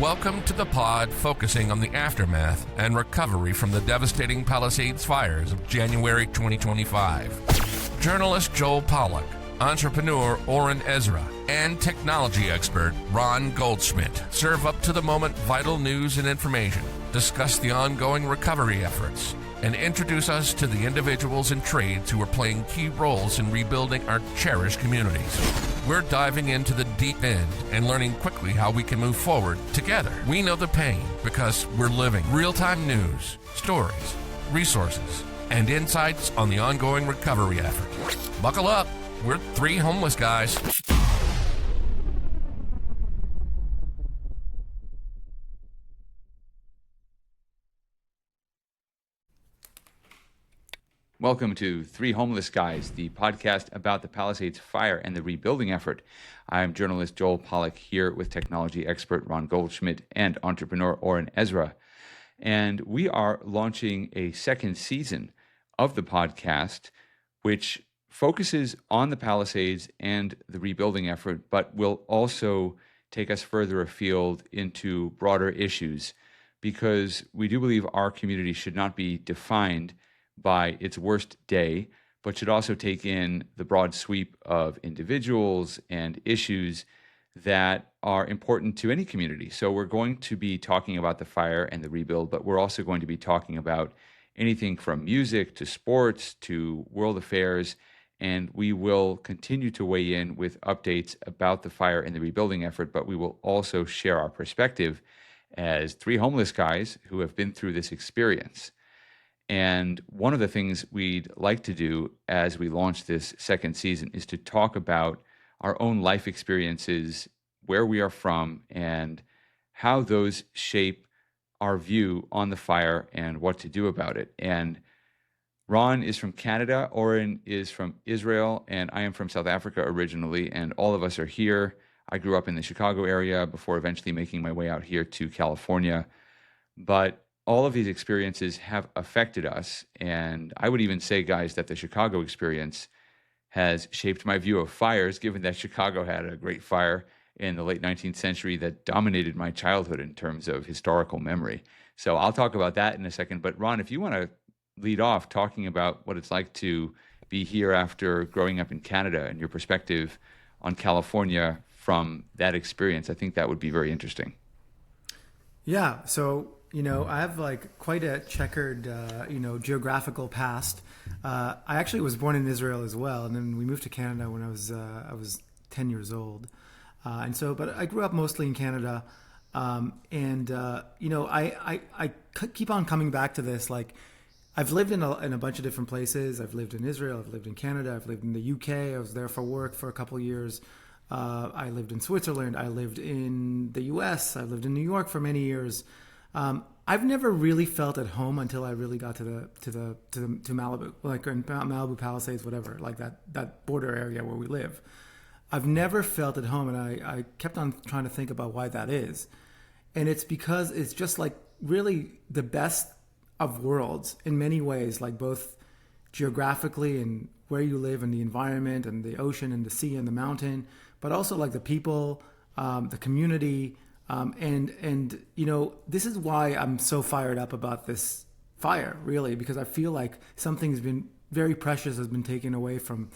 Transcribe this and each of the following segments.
Welcome to the pod focusing on the aftermath and recovery from the devastating Palisades fires of January 2025. Journalist Joel Pollack, entrepreneur Oren Ezra, and technology expert Ron Goldschmidt serve up to the moment vital news and information, discuss the ongoing recovery efforts, and introduce us to the individuals and trades who are playing key roles in rebuilding our cherished communities. We're diving into the deep end and learning quickly how we can move forward together. We know the pain because we're living real-time news, stories, resources, and insights on the ongoing recovery effort. Buckle up. We're three homeless guys. Welcome to Three Homeless Guys, the podcast about the Palisades fire and the rebuilding effort. I'm journalist Joel Pollack here with technology expert Ron Goldschmidt and entrepreneur Oren Ezra. And we are launching a second season of the podcast, which focuses on the Palisades and the rebuilding effort, but will also take us further afield into broader issues, because we do believe our community should not be defined by its worst day, but should also take in the broad sweep of individuals and issues that are important to any community. So we're going to be talking about the fire and the rebuild, but we're also going to be talking about anything from music to sports to world affairs, and we will continue to weigh in with updates about the fire and the rebuilding effort, but we will also share our perspective as three homeless guys who have been through this experience. And one of the things we'd like to do as we launch this second season is to talk about our own life experiences, where we are from, and how those shape our view on the fire and what to do about it. And Ron is from Canada, Oren is from Israel, and I am from South Africa originally, and all of us are here. I grew up in the Chicago area before eventually making my way out here to California. But all of these experiences have affected us. And I would even say, guys, that the Chicago experience has shaped my view of fires, given that Chicago had a great fire in the late 19th century that dominated my childhood in terms of historical memory. So I'll talk about that in a second. But Ron, if you want to lead off talking about what it's like to be here after growing up in Canada and your perspective on California from that experience, I think that would be very interesting. Yeah. So, I have like quite a checkered, geographical past. I actually was born in Israel as well, and then we moved to Canada when I was 10 years old. But I grew up mostly in Canada, I keep on coming back to this. Like, I've lived in a bunch of different places. I've lived in Israel. I've lived in Canada. I've lived in the UK. I was there for work for a couple of years. I lived in Switzerland. I lived in the US. I lived in New York for many years. I've never really felt at home until I really got to Malibu, like in Malibu Palisades, whatever, like that border area where we live. I've never felt at home, and I kept on trying to think about why that is. And it's because it's just like really the best of worlds in many ways, like both geographically and where you live and the environment and the ocean and the sea and the mountain, but also like the people, the community. This is why I'm so fired up about this fire, really, because I feel like something's been very precious has been taken away from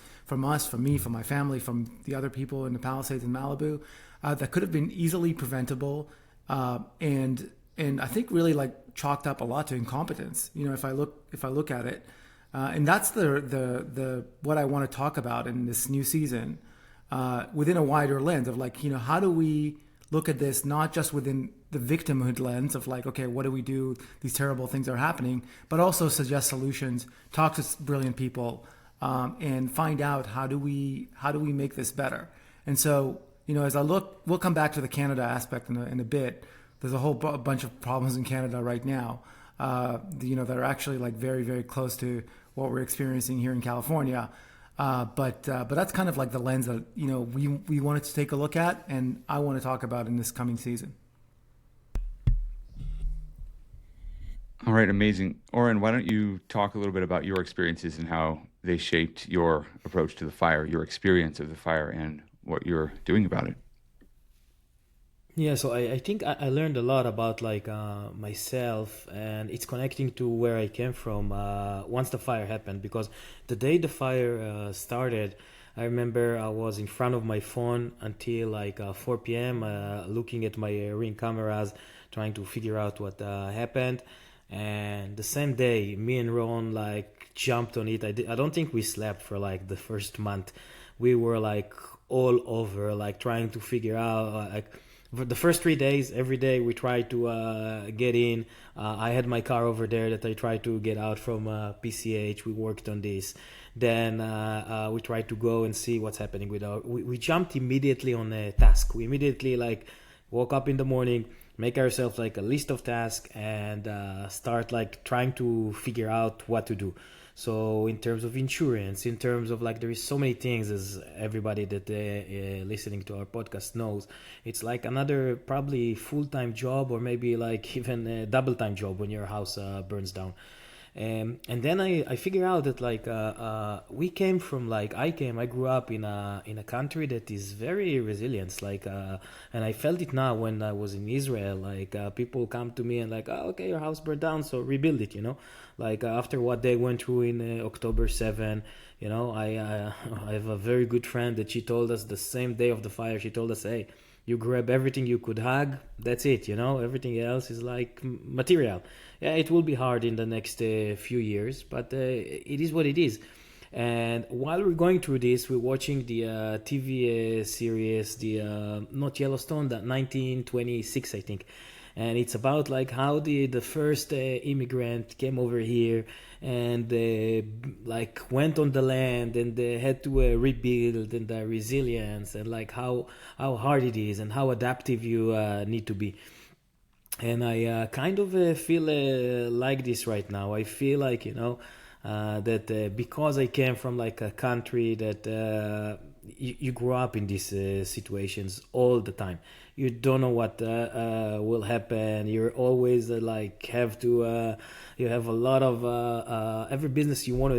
us, from me, from my family, from the other people in the Palisades in Malibu, that could have been easily preventable, and I think really like chalked up a lot to incompetence. If I look at it, and that's the what I want to talk about in this new season, within a wider lens of like, how do we look at this not just within the victimhood lens of like, okay, what do we do? These terrible things are happening, but also suggest solutions, talk to brilliant people, and find out how do we make this better. And so, as I look, we'll come back to the Canada aspect in a bit. There's a whole bunch of problems in Canada right now, that are actually like very, very close to what we're experiencing here in California. But that's kind of like the lens that we wanted to take a look at, and I want to talk about in this coming season. All right, amazing. Oren, why don't you talk a little bit about your experiences and how they shaped your approach to the fire, your experience of the fire, and what you're doing about it? Yeah, so I think I learned a lot about like myself, and it's connecting to where I came from once the fire happened. Because the day the fire started, I remember I was in front of my phone until like 4 p.m. Looking at my ring cameras, trying to figure out what happened. And the same day, me and Ron like jumped on it. I don't think we slept for like the first month. We were like all over, like trying to figure out like for the first 3 days, every day we tried to get in. I had my car over there that I tried to get out from PCH. We worked on this. Then we tried to go and see what's happening with our. We jumped immediately on a task. We immediately like woke up in the morning, make ourselves like a list of tasks, and start like trying to figure out what to do. So in terms of insurance, in terms of like there is so many things, as everybody that listening to our podcast knows, it's like another probably full-time job, or maybe like even a double-time job when your house burns down. And then I figure out that like we came from like I grew up in a country that is very resilient, like and I felt it now when I was in Israel. Like people come to me and like, oh, okay, your house burned down, so rebuild it, like after what they went through in October 7. I have a very good friend that she told us the same day of the fire, she told us, hey, you grab everything you could hug, that's it, everything else is like material. Yeah, it will be hard in the next few years, but it is what it is. And while we're going through this, we're watching the TV series, the not Yellowstone, that 1926, I think. And it's about like how the first immigrant came over here and like went on the land, and they had to rebuild, and the resilience, and like how hard it is and how adaptive you need to be. And I kind of feel like this right now. I feel like that because I came from like a country that you grow up in these situations all the time. You don't know what will happen. You're always like have to. You have a lot of every business you want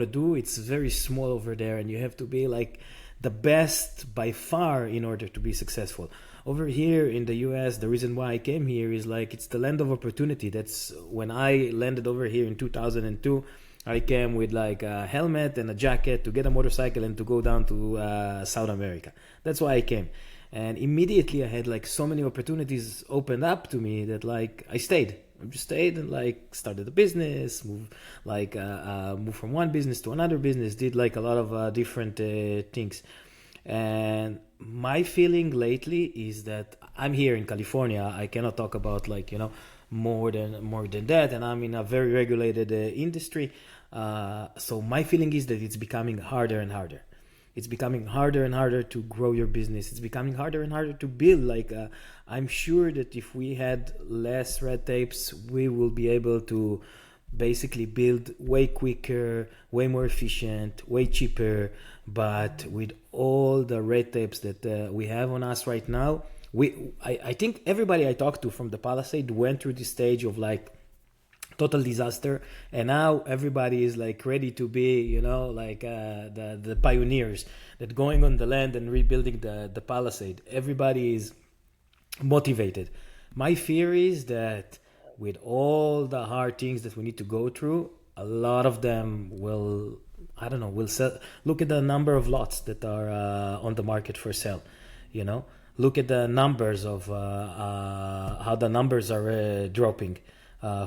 to do. It's very small over there, and you have to be like the best by far in order to be successful. Over here in the US, the reason why I came here is like it's the land of opportunity. That's when I landed over here in 2002. I came with like a helmet and a jacket to get a motorcycle and to go down to South America. That's why I came. And immediately I had like so many opportunities opened up to me that like I stayed. I just stayed and like started a business, moved from one business to another business, did like a lot of different things. And my feeling lately is that I'm here in California. I cannot talk about like more than that, and I'm in a very regulated industry. So my feeling is that it's becoming harder and harder. It's becoming harder and harder to grow your business. It's becoming harder and harder to build. Like I'm sure that if we had less red tapes, we will be able to basically build way quicker, way more efficient, way cheaper. But with all the red tapes that we have on us right now, I think everybody I talked to from the Palisade went through this stage of like total disaster, and now everybody is like ready to be like the pioneers that going on the land and rebuilding the Palisade. Everybody is motivated. My fear is that with all the hard things that we need to go through, a lot of them will, I don't know, will sell. Look at the number of lots that are on the market for sale. Look at the numbers of how the numbers are dropping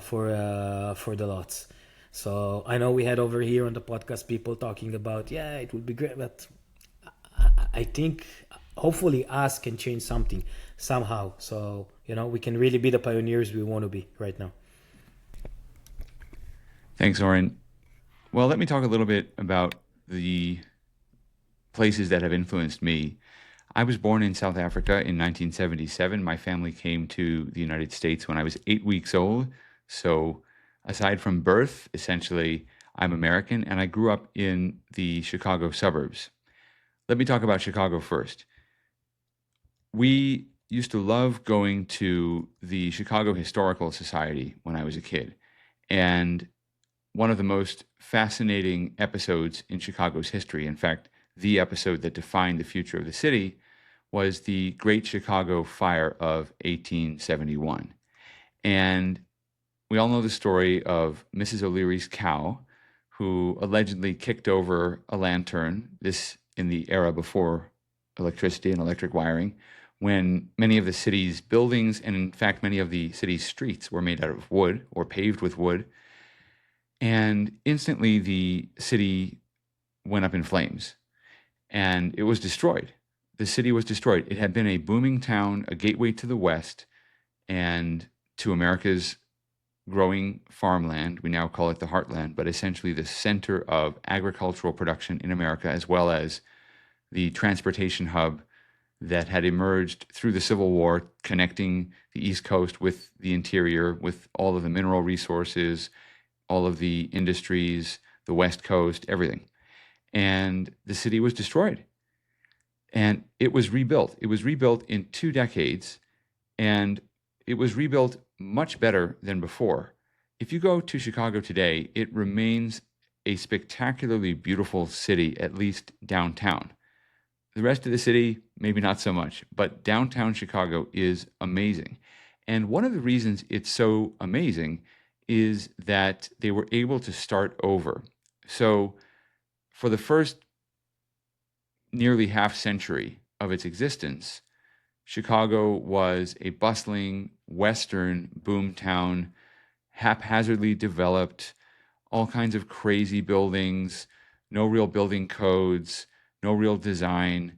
for the lots. So I know we had over here on the podcast people talking about, yeah, it would be great, but I think hopefully us can change something somehow. So we can really be the pioneers we want to be right now. Thanks, Oren. Well, let me talk a little bit about the places that have influenced me. I was born in South Africa in 1977. My family came to the United States when I was 8 weeks old. So aside from birth, essentially, I'm American, and I grew up in the Chicago suburbs. Let me talk about Chicago first. We used to love going to the Chicago Historical Society when I was a kid. And one of the most fascinating episodes in Chicago's history, in fact, the episode that defined the future of the city, was the Great Chicago Fire of 1871. And we all know the story of Mrs. O'Leary's cow, who allegedly kicked over a lantern, this in the era before electricity and electric wiring, when many of the city's buildings, and in fact many of the city's streets, were made out of wood or paved with wood. And instantly the city went up in flames and it was destroyed. The city was destroyed. It had been a booming town, a gateway to the West and to America's growing farmland. We now call it the heartland, but essentially the center of agricultural production in America, as well as the transportation hub that had emerged through the Civil War, connecting the East Coast with the interior, with all of the mineral resources, all of the industries, the West Coast, everything. And the city was destroyed. And it was rebuilt. It was rebuilt in 2 decades, and it was rebuilt much better than before. If you go to Chicago today, it remains a spectacularly beautiful city, at least downtown. The rest of the city, maybe not so much, but downtown Chicago is amazing. And one of the reasons it's so amazing is that they were able to start over. So for the first nearly half century of its existence, Chicago was a bustling Western boom town, haphazardly developed, all kinds of crazy buildings, no real building codes, no real design,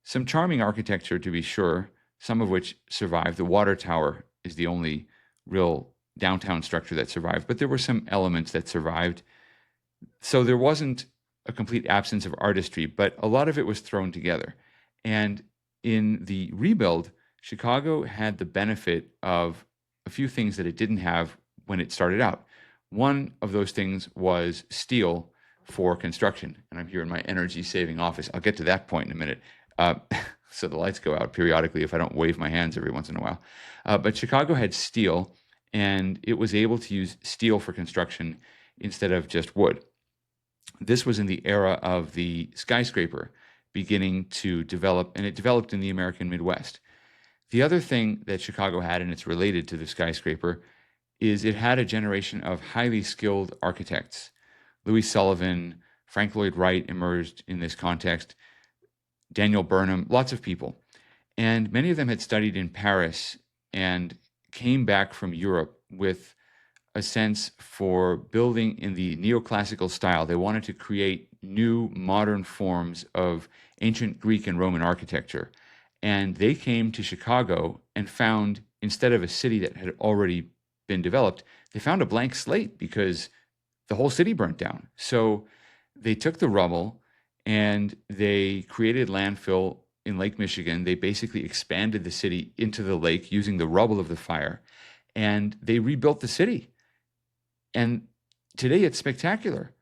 some charming architecture to be sure, some of which survived. The water tower is the only real downtown structure that survived, but there were some elements that survived. So there wasn't a complete absence of artistry, but a lot of it was thrown together. And in the rebuild, Chicago had the benefit of a few things that it didn't have when it started out. One of those things was steel for construction. And I'm here in my energy-saving office. I'll get to that point in a minute. So the lights go out periodically if I don't wave my hands every once in a while. But Chicago had steel, and it was able to use steel for construction instead of just wood. This was in the era of the skyscraper beginning to develop, and it developed in the American Midwest. The other thing that Chicago had, and it's related to the skyscraper, is it had a generation of highly skilled architects. Louis Sullivan, Frank Lloyd Wright emerged in this context, Daniel Burnham, lots of people. And many of them had studied in Paris and came back from Europe with a sense for building in the neoclassical style. They wanted to create new modern forms of ancient Greek and Roman architecture. And they came to Chicago and found, instead of a city that had already been developed, they found a blank slate because the whole city burnt down. So they took the rubble and they created landfill in Lake Michigan. They basically expanded the city into the lake using the rubble of the fire, and they rebuilt the city. And today it's spectacular.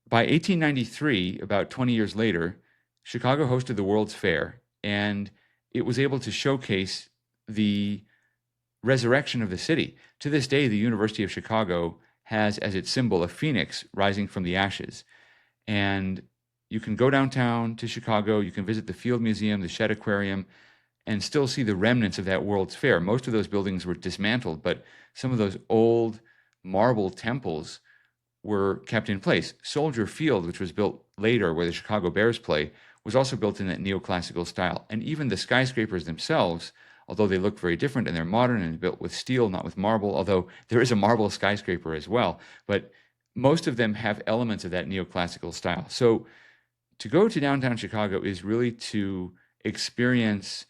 By 1893, about 20 years later, Chicago hosted the World's Fair, and it was able to showcase the resurrection of the city. To this day, the University of Chicago has as its symbol a phoenix rising from the ashes. And you can go downtown to Chicago, you can visit the Field Museum, the Shedd Aquarium, and still see the remnants of that World's Fair. Most of those buildings were dismantled, but some of those old marble temples were kept in place. Soldier Field, which was built later where the Chicago Bears play, was also built in that neoclassical style. And even the skyscrapers themselves, although they look very different and they're modern and built with steel, not with marble, although there is a marble skyscraper as well, but most of them have elements of that neoclassical style. So to go to downtown Chicago is really to experience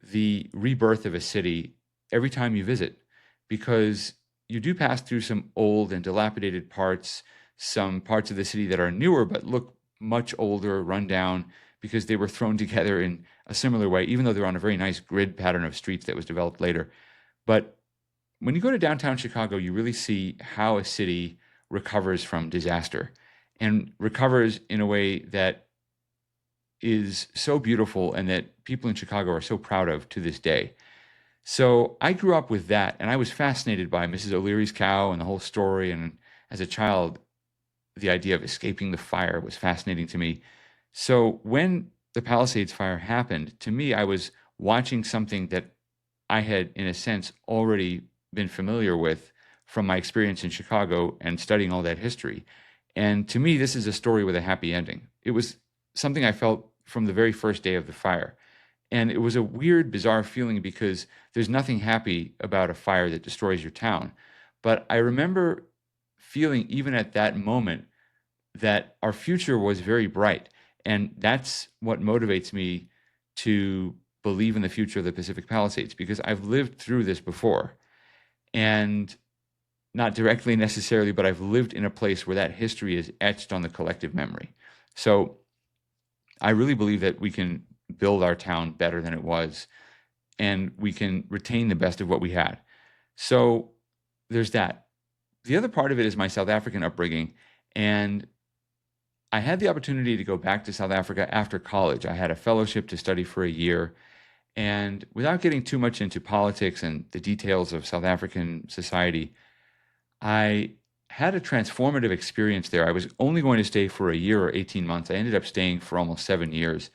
the rebirth of a city every time you visit, because you do pass through some old and dilapidated parts, some parts of the city that are newer but look much older, run down, because they were thrown together in a similar way, even though they're on a very nice grid pattern of streets that was developed later. But when you go to downtown Chicago, you really see how a city recovers from disaster, and recovers in a way that is so beautiful and that people in Chicago are so proud of to this day. So I grew up with that, and I was fascinated by Mrs. O'Leary's cow and the whole story. And as a child, the idea of escaping the fire was fascinating to me. So when the Palisades fire happened, to me, I was watching something that I had, in a sense, already been familiar with from my experience in Chicago and studying all that history. And to me, this is a story with a happy ending. It was something I felt from the very first day of the fire. And it was a weird, bizarre feeling because there's nothing happy about a fire that destroys your town. But I remember feeling, even at that moment, that our future was very bright. And that's what motivates me to believe in the future of the Pacific Palisades, because I've lived through this before. And not directly necessarily, but I've lived in a place where that history is etched on the collective memory. So I really believe that we can build our town better than it was, and we can retain the best of what we had. So there's that. The other part of it is my South African upbringing. And I had the opportunity to go back to South Africa after college. I had a fellowship to study for a year. And without getting too much into politics and the details of South African society, I had a transformative experience there. I was only going to stay for a year or 18 months. I ended up staying for almost 7 years.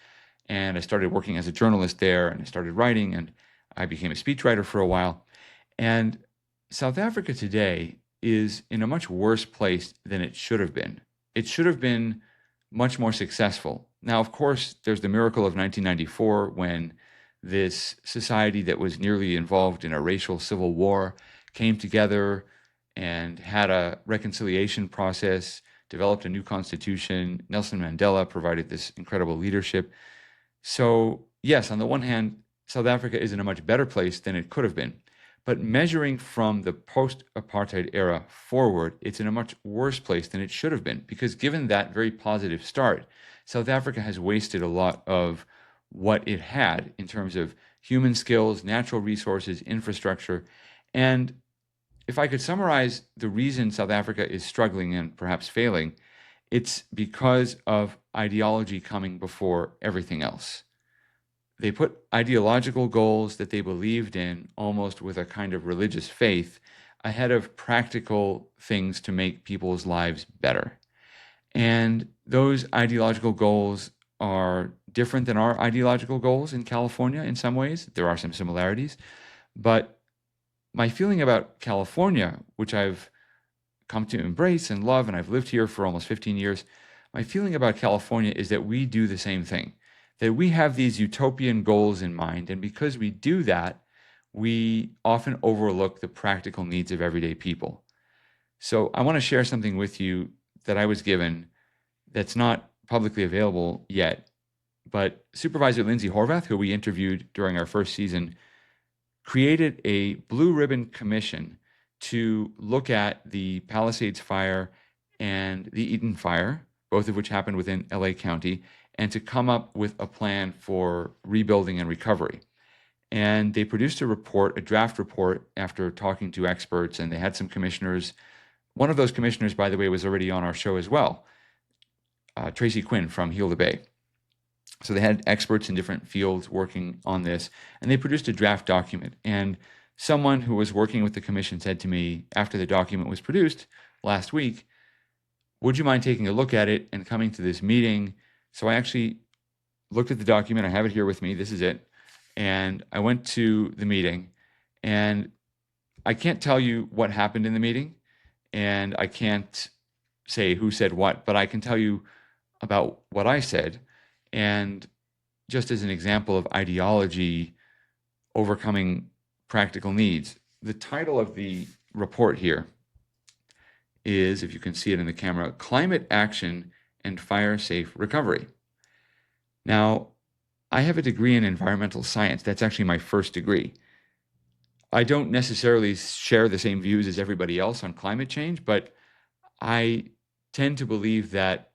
And I started working as a journalist there, and I started writing, and I became a speechwriter for a while. And South Africa today is in a much worse place than it should have been. It should have been much more successful. Now, of course, there's the miracle of 1994 when this society that was nearly involved in a racial civil war came together and had a reconciliation process, developed a new constitution. Nelson Mandela provided this incredible leadership. So, yes, on the one hand, South Africa is in a much better place than it could have been. But measuring from the post-apartheid era forward, it's in a much worse place than it should have been, because given that very positive start, South Africa has wasted a lot of what it had in terms of human skills, natural resources, infrastructure. And if I could summarize the reason South Africa is struggling and perhaps failing, it's because of ideology coming before everything else. They put ideological goals that they believed in, almost with a kind of religious faith, ahead of practical things to make people's lives better. And those ideological goals are different than our ideological goals in California in some ways. There are some similarities. But my feeling about California, which I've come to embrace and love, and I've lived here for almost 15 years, my feeling about California is that we do the same thing, that we have these utopian goals in mind. And because we do that, we often overlook the practical needs of everyday people. So I want to share something with you that I was given that's not publicly available yet. But Supervisor Lindsay Horvath, who we interviewed during our first season, created a blue ribbon commission to look at the Palisades fire and the Eaton fire, both of which happened within LA County, and to come up with a plan for rebuilding and recovery. And they produced a report, a draft report, after talking to experts, and they had some commissioners. One of those commissioners, by the way, was already on our show as well, Tracy Quinn from Heal the Bay. So they had experts in different fields working on this, and they produced a draft document. And someone who was working with the commission said to me after the document was produced last week, would you mind taking a look at it and coming to this meeting? So I actually looked at the document. I have it here with me. This is it. And I went to the meeting, and I can't tell you what happened in the meeting, and I can't say who said what, but I can tell you about what I said. And just as an example of ideology overcoming practical needs, the title of the report here is, if you can see it in the camera, Climate Action and Fire Safe Recovery. Now, I have a degree in environmental science. That's actually my first degree. I don't necessarily share the same views as everybody else on climate change, but I tend to believe that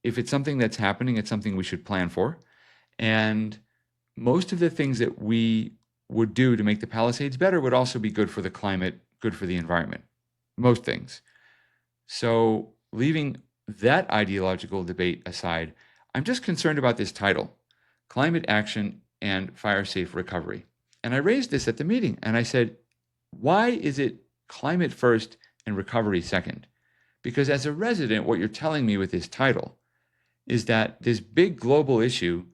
if it's something that's happening, it's something we should plan for. And most of the things that we would do to make the Palisades better would also be good for the climate, good for the environment. Most things. So leaving that ideological debate aside, I'm just concerned about this title, Climate Action and Fire Safe Recovery. And I raised this at the meeting, and I said, why is it climate first and recovery second? Because as a resident, what you're telling me with this title is that this big global issue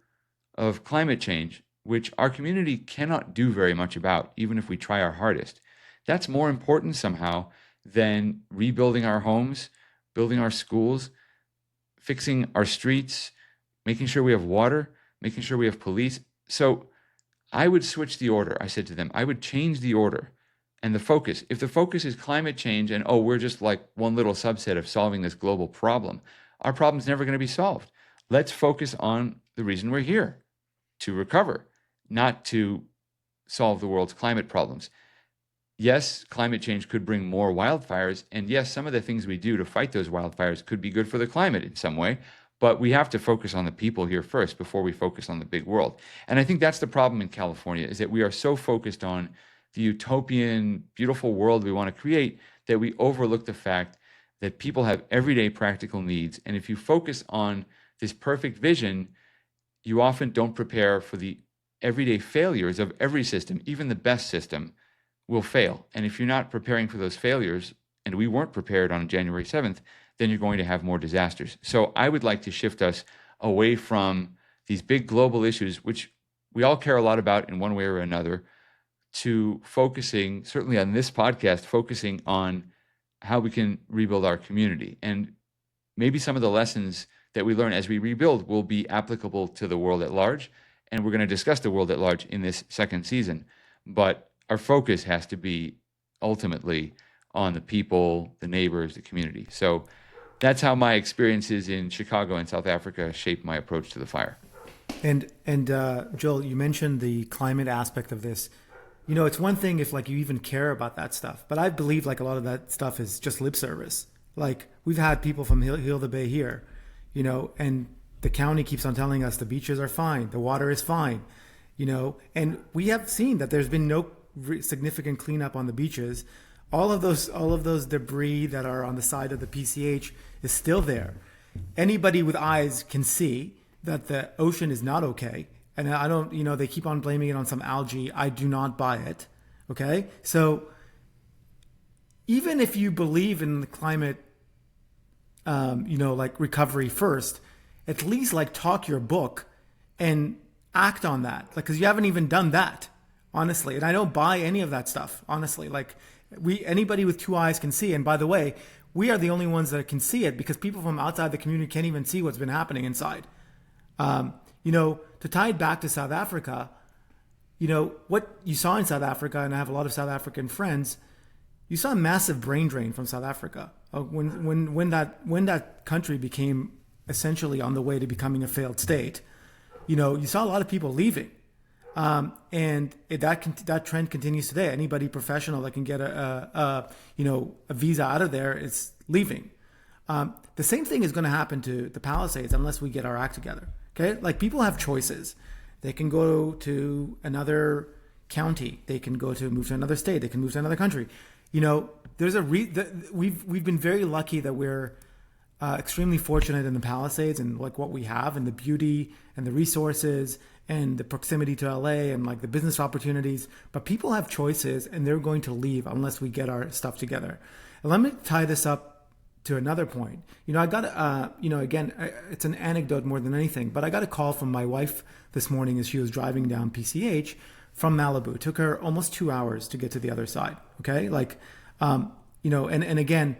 of climate change, which our community cannot do very much about, even if we try our hardest. That's more important somehow than rebuilding our homes, building our schools, fixing our streets, making sure we have water, making sure we have police. So I would switch the order. I said to them, I would change the order and the focus. If the focus is climate change and, oh, we're just like one little subset of solving this global problem, our problem's never going to be solved. Let's focus on the reason we're here, to recover, not to solve the world's climate problems. Yes, climate change could bring more wildfires. And yes, some of the things we do to fight those wildfires could be good for the climate in some way. But we have to focus on the people here first before we focus on the big world. And I think that's the problem in California, is that we are so focused on the utopian, beautiful world we want to create that we overlook the fact that people have everyday practical needs. And if you focus on this perfect vision, you often don't prepare for the everyday failures of every system. Even the best system will fail. And if you're not preparing for those failures, and we weren't prepared on January 7th, then you're going to have more disasters. So I would like to shift us away from these big global issues, which we all care a lot about in one way or another, to focusing, certainly on this podcast, focusing on how we can rebuild our community. And maybe some of the lessons that we learn as we rebuild will be applicable to the world at large. And we're going to discuss the world at large in this second season. But our focus has to be ultimately on the people, the neighbors, the community. So that's how my experiences in Chicago and South Africa shaped my approach to the fire. And Joel, you mentioned the climate aspect of this. You know, it's one thing if like you even care about that stuff, but I believe like a lot of that stuff is just lip service. Like we've had people from Hill the Bay here, you know, and the county keeps on telling us the beaches are fine, the water is fine, you know, and we have seen that there's been no significant cleanup on the beaches. All of those debris that are on the side of the PCH is still there. Anybody with eyes can see that the ocean is not okay. And I don't, you know, they keep on blaming it on some algae. I do not buy it. Okay. So even if you believe in the climate, you know, like recovery first, at least like talk your book and act on that. Like, cause you haven't even done that, honestly. And I don't buy any of that stuff, honestly. Like anybody with two eyes can see. And by the way, we are the only ones that can see it because people from outside the community can't even see what's been happening inside. You know, to tie it back to South Africa, you know, what you saw in South Africa, and I have a lot of South African friends, you saw a massive brain drain from South Africa. When that country became essentially on the way to becoming a failed state, you know, you saw a lot of people leaving. And that trend continues today. Anybody professional that can get a visa out of there is leaving. The same thing is going to happen to the Palisades unless we get our act together. Okay, like people have choices. They can go to another county. They can move to another state. They can move to another country. You know, there's we've been very lucky that we're extremely fortunate in the Palisades and like what we have and the beauty and the resources and the proximity to LA and like the business opportunities. But people have choices and they're going to leave unless we get our stuff together. And let me tie this up to another point. You know, I got, again, it's an anecdote more than anything, but I got a call from my wife this morning as she was driving down PCH from Malibu. It took her almost 2 hours to get to the other side. Okay. Like, and again,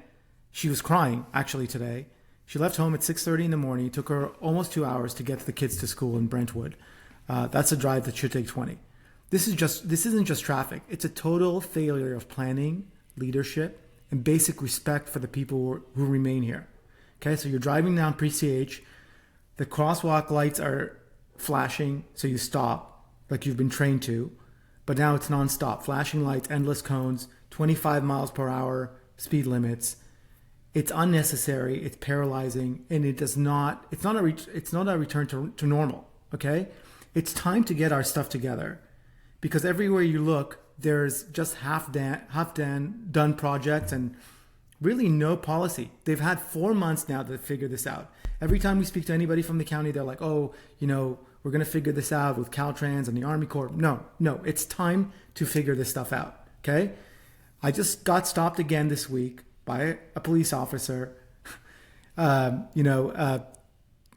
she was crying actually today. She left home at 6:30 in the morning. It took her almost 2 hours to get the kids to school in Brentwood. That's a drive that should take 20. This isn't just traffic. It's a total failure of planning, leadership, and basic respect for the people who remain here. Okay, so you're driving down PCH, the crosswalk lights are flashing, so you stop, like you've been trained to, but now it's nonstop. Flashing lights, endless cones, 25 miles per hour speed limits. It's unnecessary, it's paralyzing, and it's not a return to normal, okay? It's time to get our stuff together because everywhere you look, there's just half done projects and really no policy. They've had 4 months now to figure this out. Every time we speak to anybody from the county, they're like, oh, you know, we're going to figure this out with Caltrans and the Army Corps. No, it's time to figure this stuff out, okay? I just got stopped again this week by a police officer,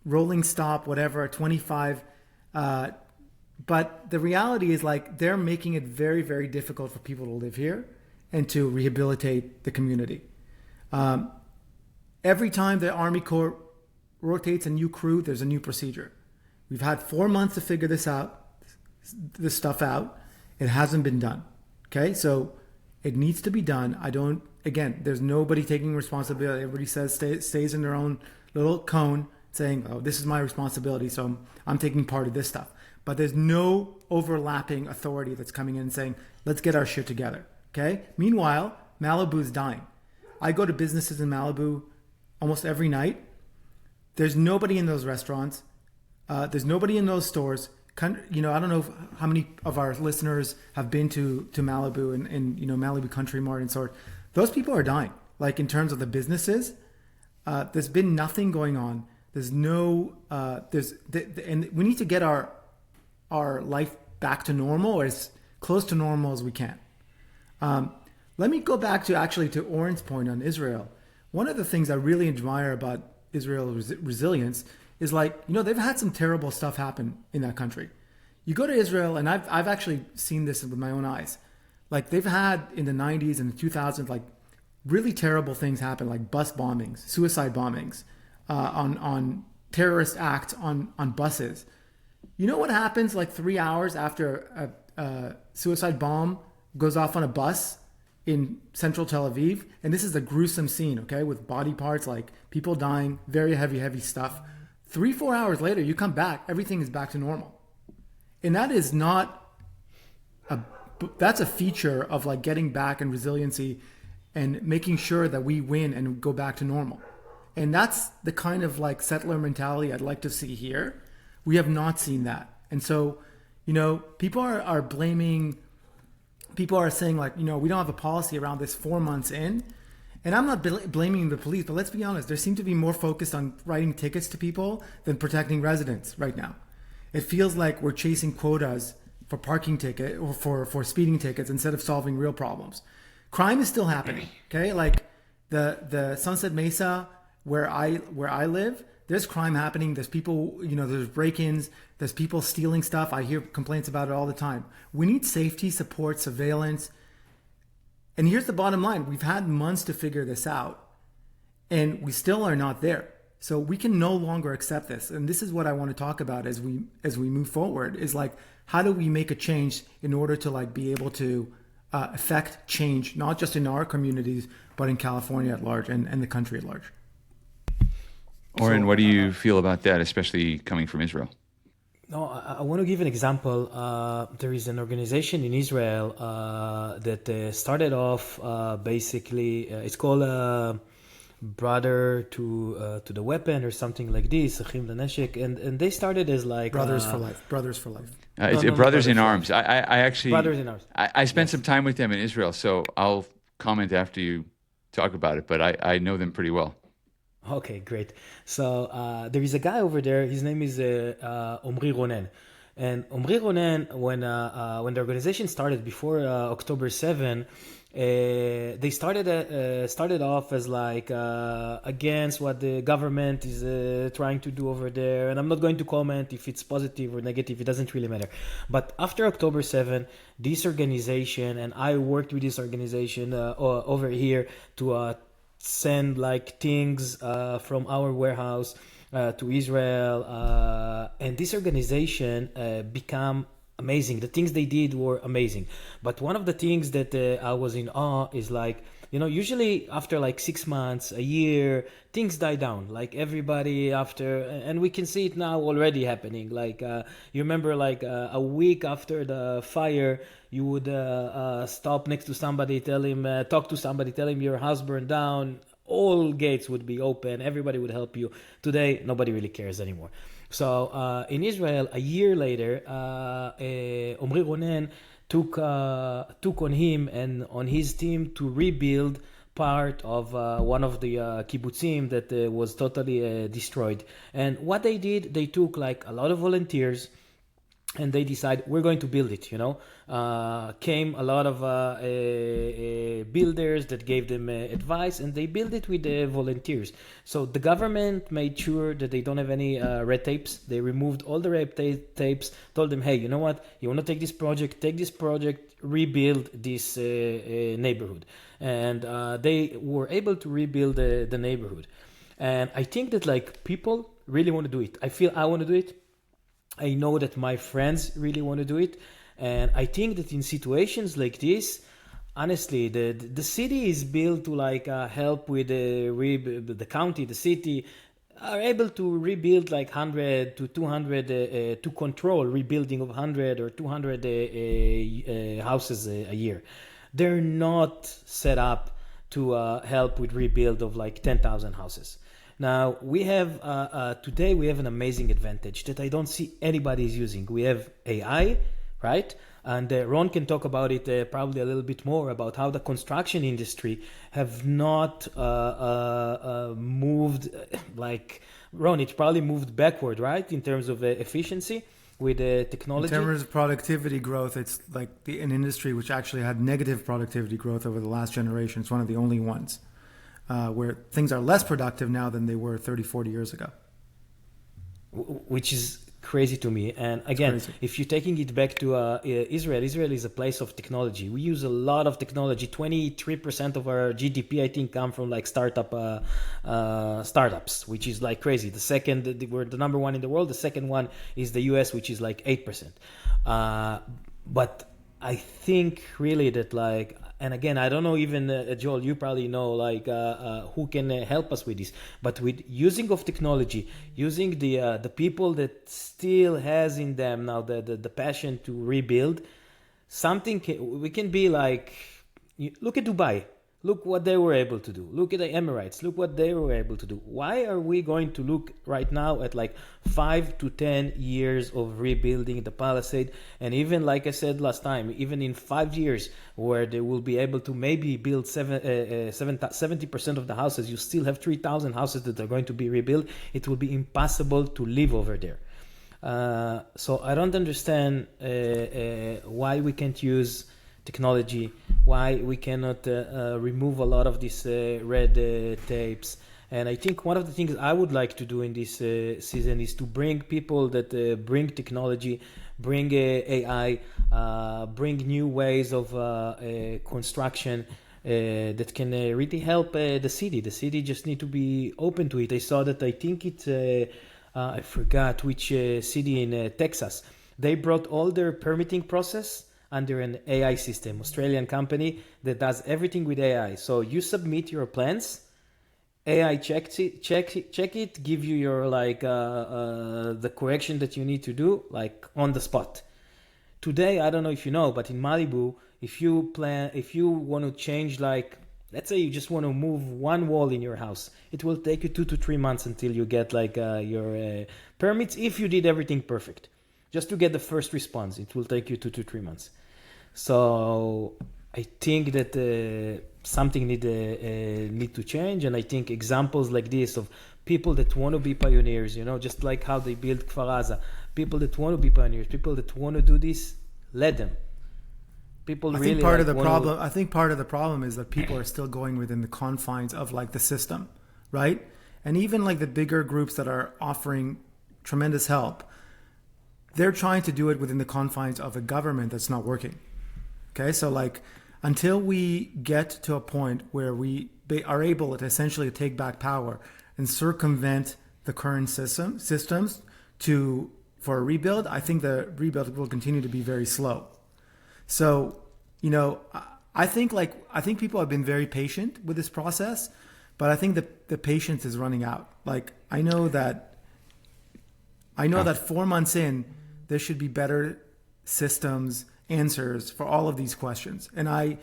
rolling stop, whatever, 25 But the reality is like they're making it very, very difficult for people to live here and to rehabilitate the community. Every time the Army Corps rotates a new crew, there's a new procedure. We've had 4 months to figure this stuff out. It hasn't been done. Okay, so it needs to be done. There's nobody taking responsibility. Everybody stays in their own little cone saying, oh, this is my responsibility, so I'm taking part of this stuff. But there's no overlapping authority that's coming in and saying, let's get our shit together. Okay? Meanwhile, Malibu's dying. I go to businesses in Malibu almost every night. There's nobody in those restaurants. There's nobody in those stores. I don't know how many of our listeners have been to Malibu and Malibu Country Mart and sort. Those people are dying. Like in terms of the businesses, there's been nothing going on. There's no, and we need to get our life back to normal or as close to normal as we can. Let me go back to Oren's point on Israel. One of the things I really admire about Israel's resilience is they've had some terrible stuff happen in that country. You go to Israel, and I've actually seen this with my own eyes. Like they've had in the 90s and the 2000s, like really terrible things happen, like bus bombings, suicide bombings, on terrorist acts on buses. You know what happens like 3 hours after a suicide bomb goes off on a bus in central Tel Aviv? And this is a gruesome scene, okay, with body parts, like people dying, very heavy stuff. 3-4 hours later, you come back, everything is back to normal. And that is that's a feature of like getting back and resiliency and making sure that we win and go back to normal. And that's the kind of like settler mentality I'd like to see here. We have not seen that. And so, people are blaming, people are saying like, we don't have a policy around this 4 months in. And I'm not blaming the police, but let's be honest, they seem to be more focused on writing tickets to people than protecting residents right now. It feels like we're chasing quotas for parking ticket or for speeding tickets instead of solving real problems. Crime is still happening, okay? Like the Sunset Mesa where I live, there's crime happening. There's people, there's break-ins, there's people stealing stuff. I hear complaints about it all the time. We need safety, support, surveillance. And here's the bottom line. We've had months to figure this out, and we still are not there. So we can no longer accept this. And this is what I want to talk about as we move forward, is like, how do we make a change in order to like be able to affect change, not just in our communities, but in California at large and the country at large. Oren, what do you feel about that, especially coming from Israel? No, I want to give an example. There is an organization in Israel that started off basically. It's called Brother to the Weapon or something like this. Achim L'Neshek, and they started as like Brothers for Life. It's Brothers in Arms. I actually Brothers in Arms. I spent some time with them in Israel, so I'll comment after you talk about it. But I know them pretty well. Okay, great. So there is a guy over there. His name is Omri Ronen. And Omri Ronen, when the organization started before October 7, they started off as like against what the government is trying to do over there. And I'm not going to comment if it's positive or negative. It doesn't really matter. But after October 7, this organization, and I worked with this organization over here to send like things from our warehouse to Israel, and this organization became amazing. The things they did were amazing. But one of the things that I was in awe is like, usually after like 6 months, a year, things die down. Like everybody after, and we can see it now already happening. Like you remember like a week after the fire, you would stop next to somebody, talk to somebody, tell him your house burned down. All gates would be open. Everybody would help you. Today, nobody really cares anymore. So in Israel, a year later, Omri Ronen took on him and on his team to rebuild part of one of the kibbutzim that was totally destroyed. And what they did, they took like a lot of volunteers. and they decide we're going to build it. Came a lot of builders that gave them advice, and they built it with volunteers. So the government made sure that they don't have any red tapes. They removed all the red tapes, told them, hey, you know what, you want to take this project, rebuild this neighborhood. And they were able to rebuild the neighborhood. And I think that like people really want to do it. I feel I want to do it. I know that my friends really want to do it. And I think that in situations like this, honestly, the city is built to like help with the county, the city are able to rebuild like 100 to 200 to control rebuilding of 100 or 200 houses a year. They're not set up to help with rebuild of like 10,000 houses. Now we have today we have an amazing advantage that I don't see anybody is using. We have AI, right? And Ron can talk about it probably a little bit more about how the construction industry have not moved like Ron. It probably moved backward, right, in terms of efficiency with technology. In terms of productivity growth, it's like an industry which actually had negative productivity growth over the last generation. It's one of the only ones. Where things are less productive now than they were 30, 40 years ago. Which is crazy to me. And again, if you're taking it back to Israel is a place of technology. We use a lot of technology. 23% of our GDP, I think, come from like startups, which is like crazy. The second, we're the number one in the world. The second one is the US, which is like 8%. But I think really that like, and again, I don't know even, Joel, you probably know like who can help us with this. But with using of technology, using the people that still has in them now the passion to rebuild, we can be like, look at Dubai. Look what they were able to do. Look at the Emirates. Look what they were able to do. Why are we going to look right now at like 5 to 10 years of rebuilding the Palisade? And even like I said last time, even in 5 years where they will be able to maybe build 70% of the houses, you still have 3,000 houses that are going to be rebuilt. It will be impossible to live over there. So I don't understand why we can't use technology, why we cannot remove a lot of these red tapes. And I think one of the things I would like to do in this season is to bring people that bring technology, bring AI, bring new ways of construction that can really help the city. The city just need to be open to it. I saw that, I think it's, I forgot which city in Texas. They brought all their permitting process under an AI system, Australian company that does everything with AI. So you submit your plans, AI check it, give you your like the correction that you need to do like on the spot. Today, I don't know if you know, but in Malibu, if you want to change like, let's say you just want to move one wall in your house, it will take you 2 to 3 months until you get like your permits. If you did everything perfect, just to get the first response, it will take you 2 to 3 months. So I think that something need to change, and I think examples like this of people that want to be pioneers, just like how they built Kfar Aza, people that want to be pioneers, people that want to do this, let them. I think part of the problem is that people are still going within the confines of like the system, right? And even like the bigger groups that are offering tremendous help, they're trying to do it within the confines of a government that's not working. Okay, so like until we get to a point where we are able to essentially take back power and circumvent the current systems for a rebuild, I think the rebuild will continue to be very slow. So, I think people have been very patient with this process, but I think the patience is running out. Like I know that 4 months in, there should be better systems, answers for all of these questions. And I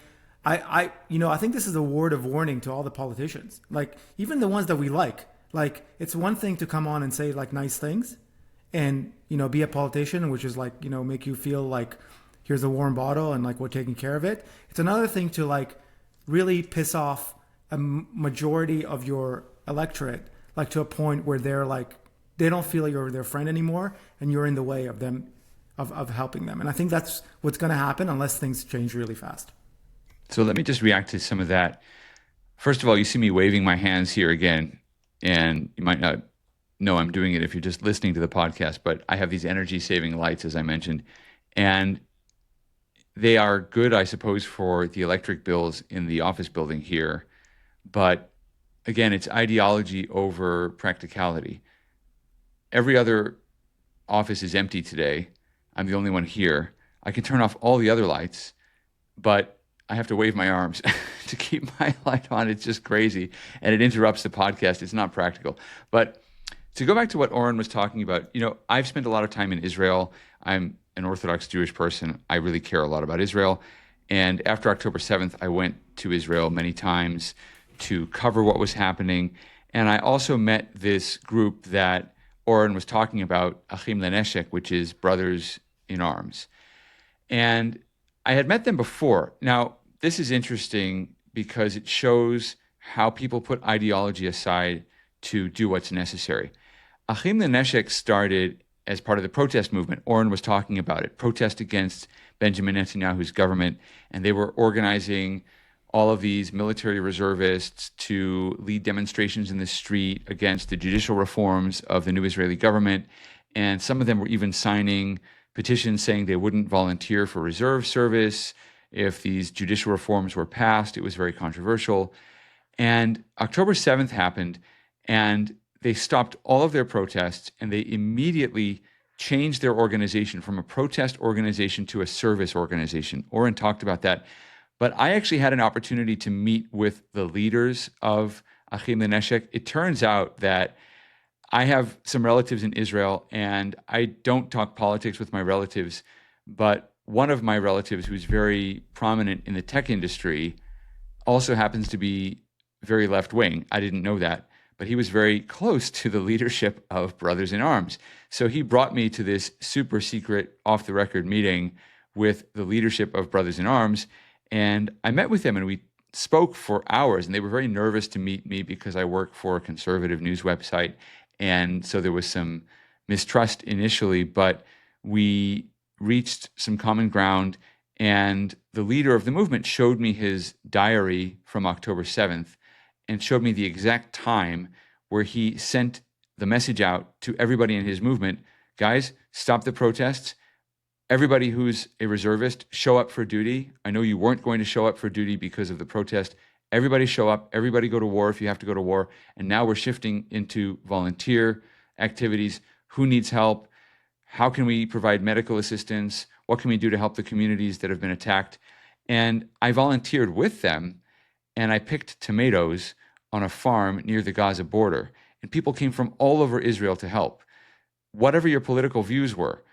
think this is a word of warning to all the politicians, like even the ones that we like it's one thing to come on and say like nice things and, be a politician, which is like, make you feel like here's a warm bottle and like we're taking care of it. It's another thing to like really piss off a majority of your electorate, like to a point where they're like, they don't feel like you're their friend anymore and you're in the way of them of helping them. And I think that's what's going to happen unless things change really fast. So let me just react to some of that. First of all, you see me waving my hands here again, and you might not know I'm doing it if you're just listening to the podcast, but I have these energy-saving lights, as I mentioned, and they are good, I suppose, for the electric bills in the office building here. But again, it's ideology over practicality. Every other office is empty today. I'm the only one here. I can turn off all the other lights, but I have to wave my arms to keep my light on. It's just crazy. And it interrupts the podcast. It's not practical. But to go back to what Oren was talking about, I've spent a lot of time in Israel. I'm an Orthodox Jewish person. I really care a lot about Israel. And after October 7th, I went to Israel many times to cover what was happening. And I also met this group that Oren was talking about, Achim Leneshek, which is Brothers in Arms. And I had met them before. Now, this is interesting because it shows how people put ideology aside to do what's necessary. Achim Leneshek started as part of the protest movement. Oren was talking about it, protest against Benjamin Netanyahu's government. And they were organizing all of these military reservists to lead demonstrations in the street against the judicial reforms of the new Israeli government. And some of them were even signing petitions saying they wouldn't volunteer for reserve service if these judicial reforms were passed. It was very controversial. And October 7th happened, and they stopped all of their protests, and they immediately changed their organization from a protest organization to a service organization. Oren talked about that. But I actually had an opportunity to meet with the leaders of Achim Leneshek. It turns out that I have some relatives in Israel, and I don't talk politics with my relatives, but one of my relatives who's very prominent in the tech industry also happens to be very left-wing. I didn't know that, but he was very close to the leadership of Brothers in Arms. So he brought me to this super secret off-the-record meeting with the leadership of Brothers in Arms, and I met with them and we spoke for hours, and they were very nervous to meet me because I work for a conservative news website. And so there was some mistrust initially, but we reached some common ground, and the leader of the movement showed me his diary from October 7th and showed me the exact time where he sent the message out to everybody in his movement, guys, stop the protests. Everybody who's a reservist, show up for duty. I know you weren't going to show up for duty because of the protest. Everybody show up. Everybody go to war if you have to go to war. And now we're shifting into volunteer activities. Who needs help? How can we provide medical assistance? What can we do to help the communities that have been attacked? And I volunteered with them, and I picked tomatoes on a farm near the Gaza border. And people came from all over Israel to help. Whatever your political views were,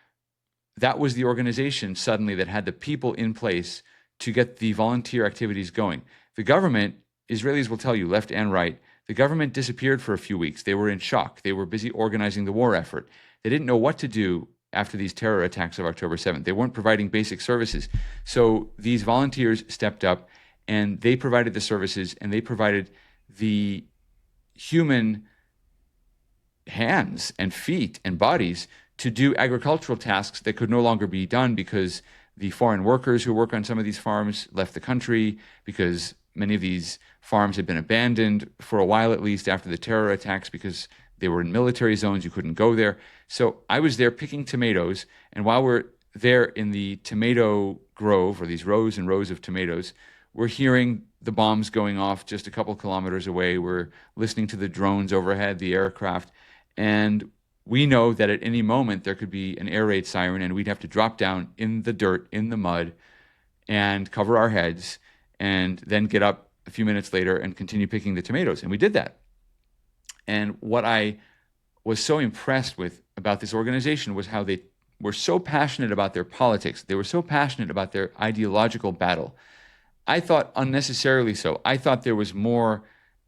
that was the organization suddenly that had the people in place to get the volunteer activities going. The government, Israelis will tell you, left and right, the government disappeared for a few weeks. They were in shock. They were busy organizing the war effort. They didn't know what to do after these terror attacks of October 7th. They weren't providing basic services. So these volunteers stepped up, and they provided the services, and they provided the human hands and feet and bodies to do agricultural tasks that could no longer be done because the foreign workers who work on some of these farms left the country, because many of these farms had been abandoned for a while, at least after the terror attacks, because they were in military zones. You couldn't go there. So I was there picking tomatoes. And while we're there in the tomato grove, or these rows and rows of tomatoes, we're hearing the bombs going off just a couple kilometers away. We're listening to the drones overhead, the aircraft. And we know that at any moment there could be an air raid siren, and we'd have to drop down in the dirt, in the mud, and cover our heads, and then get up a few minutes later and continue picking the tomatoes. And we did that. And what I was so impressed with about this organization was how they were so passionate about their politics. They were so passionate about their ideological battle. I thought unnecessarily so. I thought there was more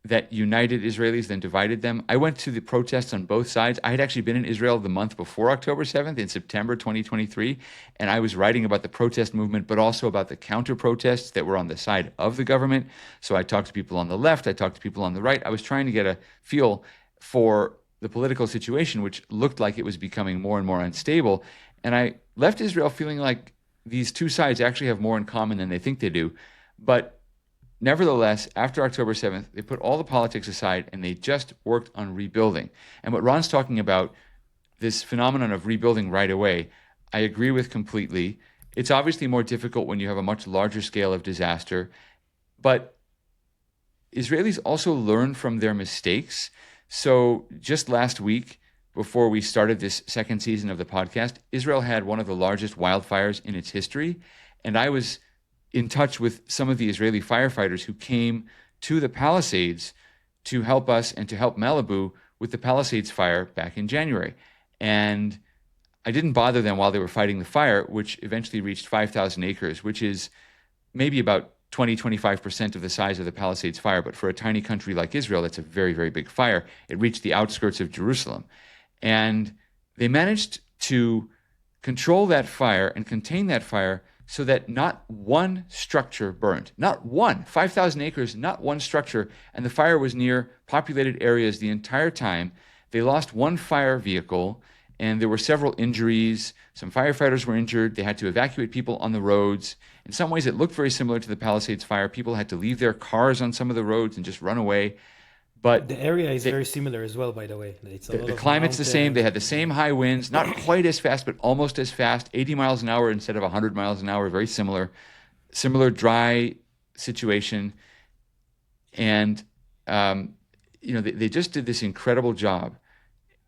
that united Israelis than divided them. I went to the protests on both sides. I had actually been in Israel the month before October 7th, in September 2023, and I was writing about the protest movement, but also about the counter-protests that were on the side of the government. So I talked to people on the left, I talked to people on the right. I was trying to get a feel for the political situation, which looked like it was becoming more and more unstable. And I left Israel feeling like these two sides actually have more in common than they think they do. But nevertheless, after October 7th, they put all the politics aside and they just worked on rebuilding. And what Ron's talking about, this phenomenon of rebuilding right away, I agree with completely. It's obviously more difficult when you have a much larger scale of disaster, but Israelis also learn from their mistakes. So just last week, before we started this second season of the podcast, Israel had one of the largest wildfires in its history. And I was in touch with some of the Israeli firefighters who came to the Palisades to help us and to help Malibu with the Palisades fire back in January. And I didn't bother them while they were fighting the fire, which eventually reached 5,000 acres, which is maybe about 20-25% of the size of the Palisades fire. But for a tiny country like Israel, it's a very, very big fire. It reached the outskirts of Jerusalem. And they managed to control that fire and contain that fire so that not one structure burned. Not one. 5,000 acres, not one structure. And the fire was near populated areas the entire time. They lost one fire vehicle, and there were several injuries. Some firefighters were injured. They had to evacuate people on the roads. In some ways, it looked very similar to the Palisades fire. People had to leave their cars on some of the roads and just run away. But the area is very similar as well, by the way. It's a lot the of climate's the same. mountains. They had the same high winds, not quite as fast, but almost as fast. 80 miles an hour instead of 100 miles an hour. Very similar. Similar dry situation. And, they just did this incredible job.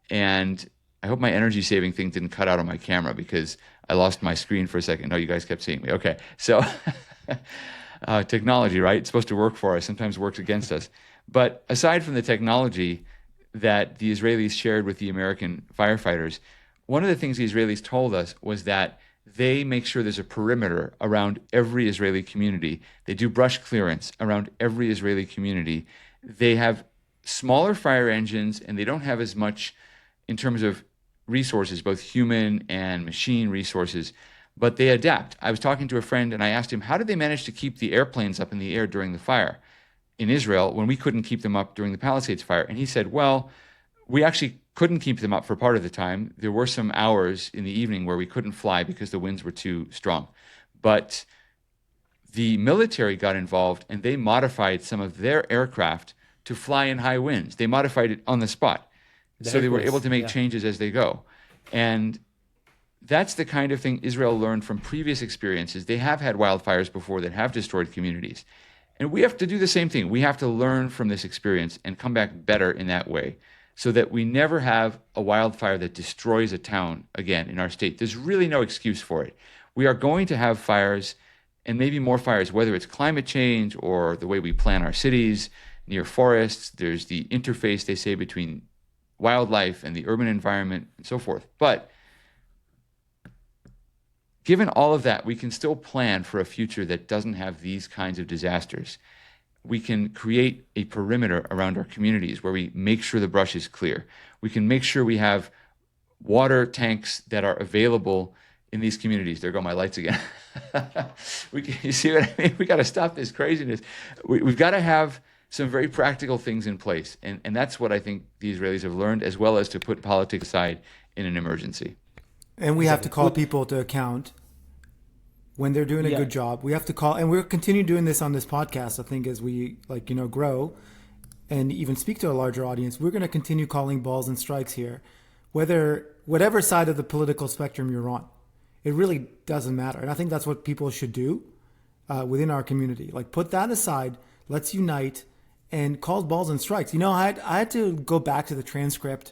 And I hope my energy saving thing didn't cut out on my camera because I lost my screen for a second. No, you guys kept seeing me. Okay. So technology, right? It's supposed to work for us, sometimes works against us. But aside from the technology that the Israelis shared with the American firefighters, one of the things the Israelis told us was that they make sure there's a perimeter around every Israeli community. They do brush clearance around every Israeli community. They have smaller fire engines, and they don't have as much in terms of resources, both human and machine resources, but they adapt. I was talking to a friend, and I asked him, how did they manage to keep the airplanes up in the air during the fire in Israel when we couldn't keep them up during the Palisades fire? And he said, well, we actually couldn't keep them up for part of the time. There were some hours in the evening where we couldn't fly because the winds were too strong. But the military got involved, and they modified some of their aircraft to fly in high winds. They modified it on the spot. So they were able to make changes as they go. And that's the kind of thing Israel learned from previous experiences. They have had wildfires before that have destroyed communities. And we have to do the same thing. We have to learn from this experience and come back better in that way so that we never have a wildfire that destroys a town again in our state. There's really no excuse for it. We are going to have fires, and maybe more fires, whether it's climate change or the way we plan our cities near forests. There's the interface, they say, between wildlife and the urban environment and so forth. But given all of that, we can still plan for a future that doesn't have these kinds of disasters. We can create a perimeter around our communities where we make sure the brush is clear. We can make sure we have water tanks that are available in these communities. There go my lights again. You see what I mean? We got to stop this craziness. We've got to have some very practical things in place. And that's what I think the Israelis have learned, as well as to put politics aside in an emergency. And we have to call people to account when they're doing a good job. We have to call, and we're continue doing this on this podcast. I think as we grow and even speak to a larger audience, we're going to continue calling balls and strikes here, whatever side of the political spectrum you're on. It really doesn't matter. And I think that's what people should do within our community. Like, put that aside, let's unite and call balls and strikes. I had to go back to the transcript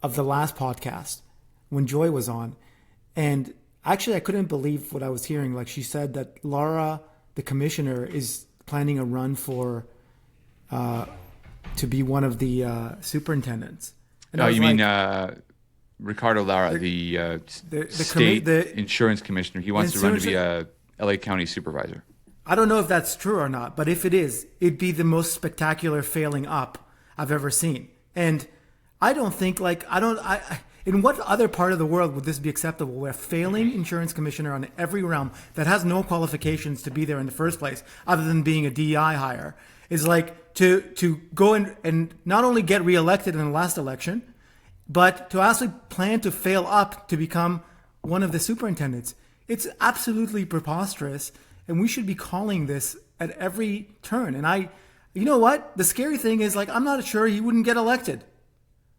of the last podcast when Joy was on. And actually, I couldn't believe what I was hearing. Like, she said that Laura, the commissioner, is planning a run for to be one of the superintendents. And you mean Ricardo Lara, the state insurance commissioner. He wants to run to be a LA County supervisor. I don't know if that's true or not, but if it is, it'd be the most spectacular failing up I've ever seen. And I don't think, in what other part of the world would this be acceptable, where a failing insurance commissioner on every realm that has no qualifications to be there in the first place, other than being a DEI hire, is like to go and not only get reelected in the last election, but to actually plan to fail up to become one of the superintendents. It's absolutely preposterous, and we should be calling this at every turn. And you know what? The scary thing is, like, I'm not sure he wouldn't get elected.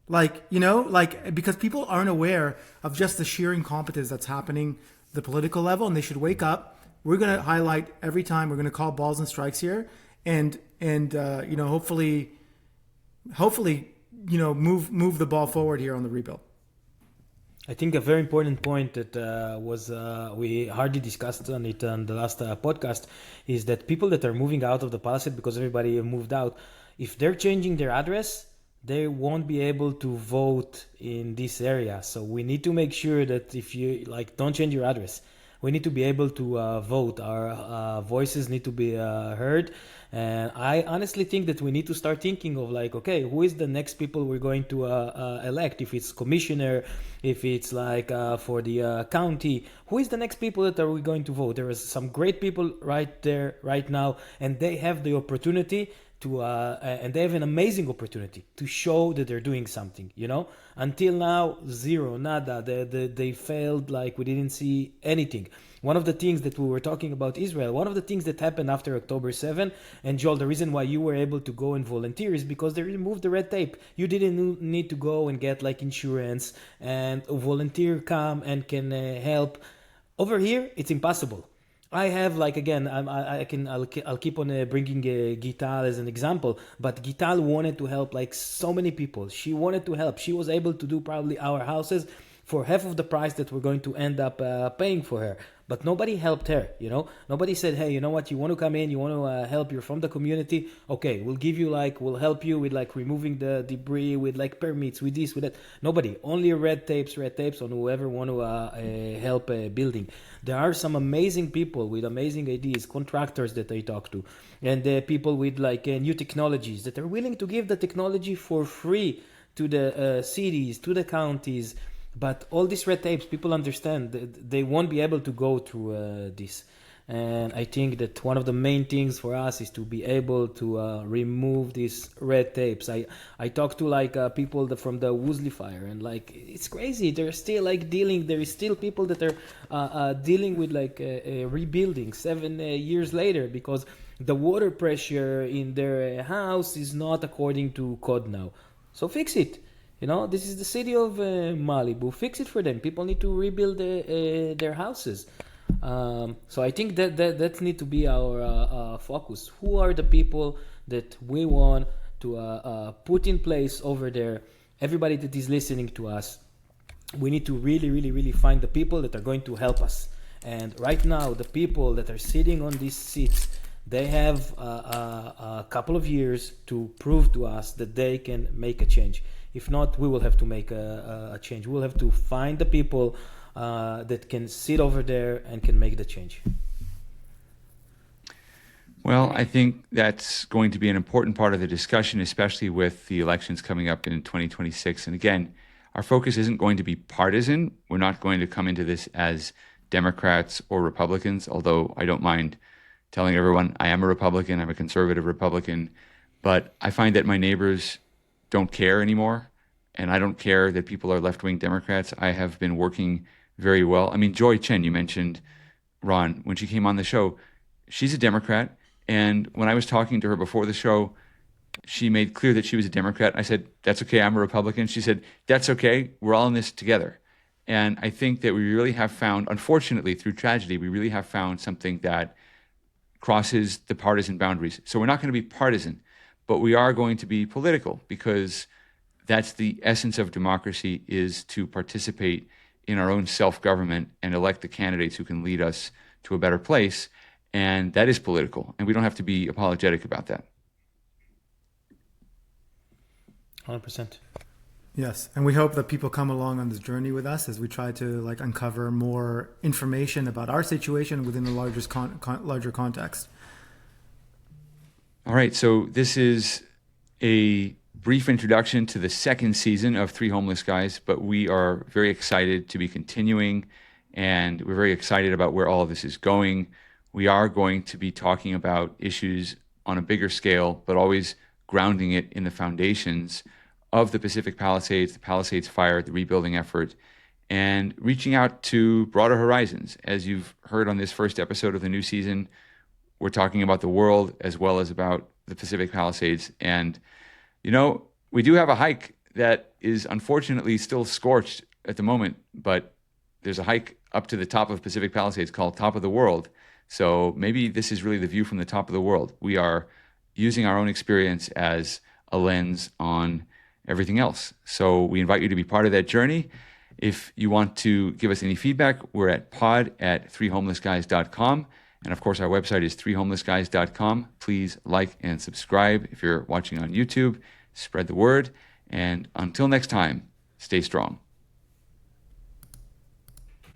Like, because people aren't aware of just the sheer incompetence that's happening at the political level, and they should wake up. We're going to highlight every time. We're going to call balls and strikes here, and hopefully, move the ball forward here on the rebuild. I think a very important point that we hardly discussed on it on the last podcast is that people that are moving out of the Palisades because everybody moved out, if they're changing their address, they won't be able to vote in this area. So we need to make sure that if you don't change your address, we need to be able to vote. Our voices need to be heard. And I honestly think that we need to start thinking of okay, who is the next people we're going to elect? If it's commissioner, if it's for the county, who is the next people that are we going to vote? There is some great people right there, right now, and they have the opportunity and they have an amazing opportunity to show that they're doing something, Until now, zero, nada. They failed, we didn't see anything. One of the things that we were talking about Israel, one of the things that happened after October 7, and Joel, the reason why you were able to go and volunteer is because they removed the red tape. You didn't need to go and get insurance, and a volunteer come and can help. Over here, it's impossible. I have again, I'll keep on bringing Gital as an example, but Gital wanted to help so many people. She wanted to help. She was able to do probably our houses for half of the price that we're going to end up paying for her. But nobody helped her, Nobody said, hey, you know what, you want to come in, you want to help, you're from the community, okay, we'll give you we'll help you with removing the debris, with permits, with this, with that. Nobody, only red tapes on whoever want to help building. There are some amazing people with amazing ideas, contractors that I talk to, and people with new technologies that are willing to give the technology for free to the cities, to the counties. But all these red tapes, people understand that they won't be able to go through this. And I think that one of the main things for us is to be able to remove these red tapes. I talked to people from the Woolsey fire, and it's crazy. They're still dealing. There is still people that are dealing with rebuilding 7 years later because the water pressure in their house is not according to code now. So fix it. This is the city of Malibu. Fix it for them. People need to rebuild their houses. So I think that need to be our focus. Who are the people that we want to put in place over there? Everybody that is listening to us, we need to really, really, really find the people that are going to help us. And right now, the people that are sitting on these seats, they have a couple of years to prove to us that they can make a change. If not, we will have to make a change. We'll have to find the people that can sit over there and can make the change. Well, I think that's going to be an important part of the discussion, especially with the elections coming up in 2026. And again, our focus isn't going to be partisan. We're not going to come into this as Democrats or Republicans, although I don't mind telling everyone I am a Republican, I'm a conservative Republican, but I find that my neighbors don't care anymore, and I don't care that people are left-wing Democrats. I have been working very well. I mean, Joy Chen, you mentioned, Ron, when she came on the show, she's a Democrat, and when I was talking to her before the show, she made clear that she was a Democrat. I said, that's okay, I'm a Republican. She said, that's okay, we're all in this together. And I think that we really have found, unfortunately, through tragedy, we really have found something that crosses the partisan boundaries. So we're not going to be partisan, but we are going to be political, because that's the essence of democracy, is to participate in our own self-government and elect the candidates who can lead us to a better place. And that is political, and we don't have to be apologetic about that. 100%. Yes, and we hope that people come along on this journey with us as we try to uncover more information about our situation within the larger context. All right, so this is a brief introduction to the second season of Three Homeless Guys, but we are very excited to be continuing, and we're very excited about where all of this is going. We are going to be talking about issues on a bigger scale, but always grounding it in the foundations of the Pacific Palisades, the Palisades fire, the rebuilding effort, and reaching out to broader horizons. As you've heard on this first episode of the new season, we're talking about the world as well as about the Pacific Palisades. And, we do have a hike that is unfortunately still scorched at the moment, but there's a hike up to the top of Pacific Palisades called Top of the World. So maybe this is really the view from the top of the world. We are using our own experience as a lens on everything else. So we invite you to be part of that journey. If you want to give us any feedback, we're at pod@threehomelessguys.com. And of course, our website is threehomelessguys.com. Please like and subscribe if you're watching on YouTube. Spread the word. And until next time, stay strong.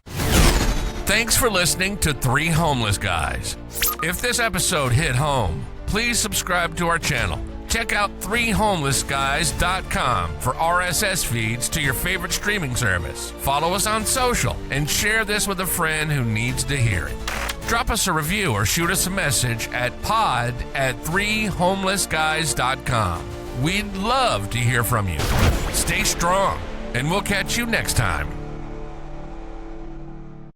Thanks for listening to Three Homeless Guys. If this episode hit home, please subscribe to our channel. Check out threehomelessguys.com for RSS feeds to your favorite streaming service. Follow us on social and share this with a friend who needs to hear it. Drop us a review or shoot us a message at pod@threehomelessguys.com. We'd love to hear from you. Stay strong, and we'll catch you next time.